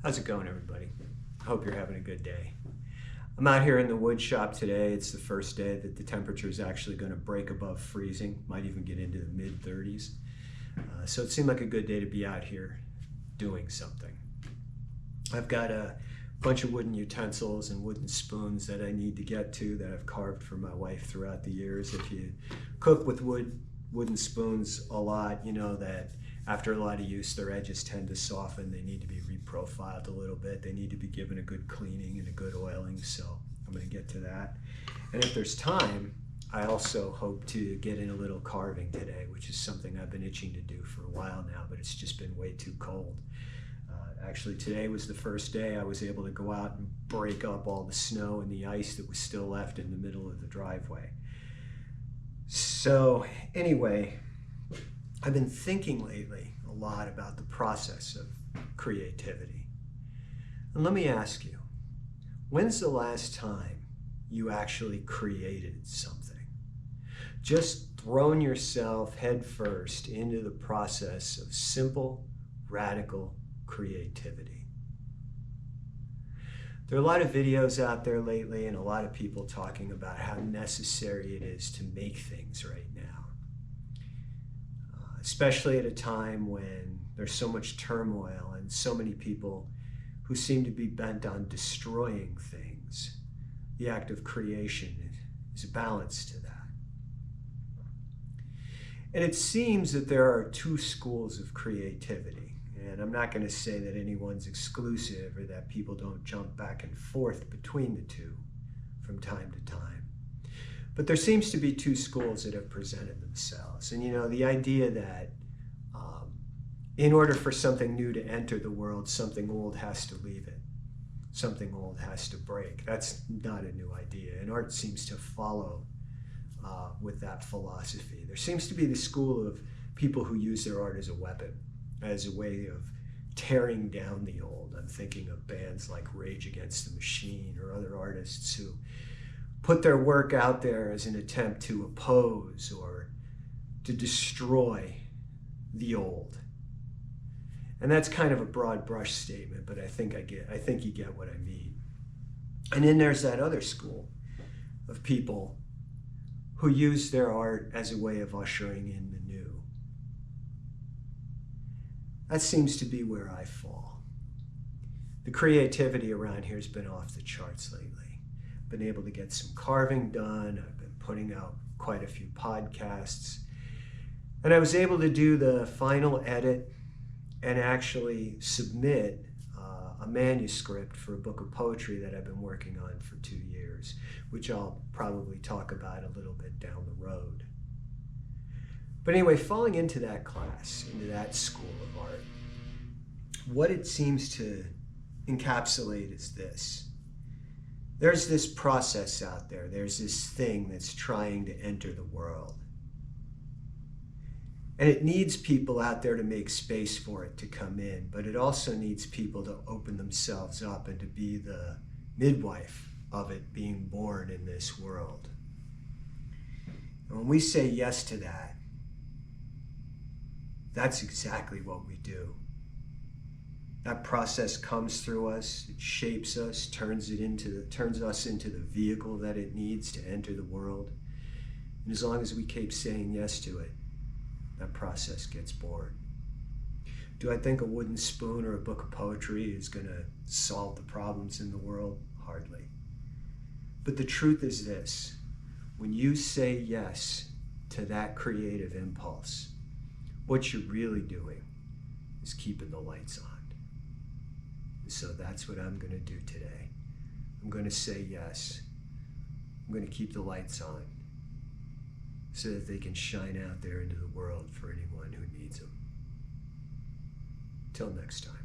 How's it going, everybody? I hope you're having a good day. I'm out here in the wood shop today. It's the first day that the temperature is actually going to break above freezing, might even get into the mid-30s. So it seemed like a good day to be out here doing something. I've got a bunch of wooden utensils and wooden spoons that I need to get to that I've carved for my wife throughout the years. If you cook with wooden spoons a lot, you know that after a lot of use, their edges tend to soften. They need to be reprofiled a little bit. They need to be given a good cleaning and a good oiling, so I'm going to get to that. And if there's time, I also hope to get in a little carving today, which is something I've been itching to do for a while now, but it's just been way too cold. Actually, today was the first day I was able to go out and break up all the snow and the ice that was still left in the middle of the driveway. So anyway, I've been thinking lately a lot about the process of creativity. And let me ask you, when's the last time you actually created something? Just thrown yourself headfirst into the process of simple, radical creativity. There are a lot of videos out there lately and a lot of people talking about how necessary it is to make things right now. Especially at a time when there's so much turmoil and so many people who seem to be bent on destroying things. The act of creation is a balance to that. And it seems that there are two schools of creativity. And I'm not going to say that anyone's exclusive or that people don't jump back and forth between the two from time to time. But there seems to be two schools that have presented themselves. And you know, the idea that in order for something new to enter the world, something old has to leave it. Something old has to break. That's not a new idea. And art seems to follow with that philosophy. There seems to be the school of people who use their art as a weapon, as a way of tearing down the old. I'm thinking of bands like Rage Against the Machine or other artists who put their work out there as an attempt to oppose or to destroy the old. And that's kind of a broad brush statement, but I think you get what I mean. And then there's that other school of people who use their art as a way of ushering in the new. That seems to be where I fall. The creativity around here has been off the charts lately. Been able to get some carving done. I've been putting out quite a few podcasts. And I was able to do the final edit and actually submit a manuscript for a book of poetry that I've been working on for 2 years, which I'll probably talk about a little bit down the road. But anyway, falling into that class, into that school of art, what it seems to encapsulate is this. There's this process out there. There's this thing that's trying to enter the world. And it needs people out there to make space for it to come in, but it also needs people to open themselves up and to be the midwife of it being born in this world. And when we say yes to that, that's exactly what we do. That process comes through us, it shapes us, turns us into the vehicle that it needs to enter the world. And as long as we keep saying yes to it, that process gets born. Do I think a wooden spoon or a book of poetry is going to solve the problems in the world? Hardly. But the truth is this: when you say yes to that creative impulse, what you're really doing is keeping the lights on. So that's what I'm going to do today. I'm going to say yes. I'm going to keep the lights on so that they can shine out there into the world for anyone who needs them. Till next time.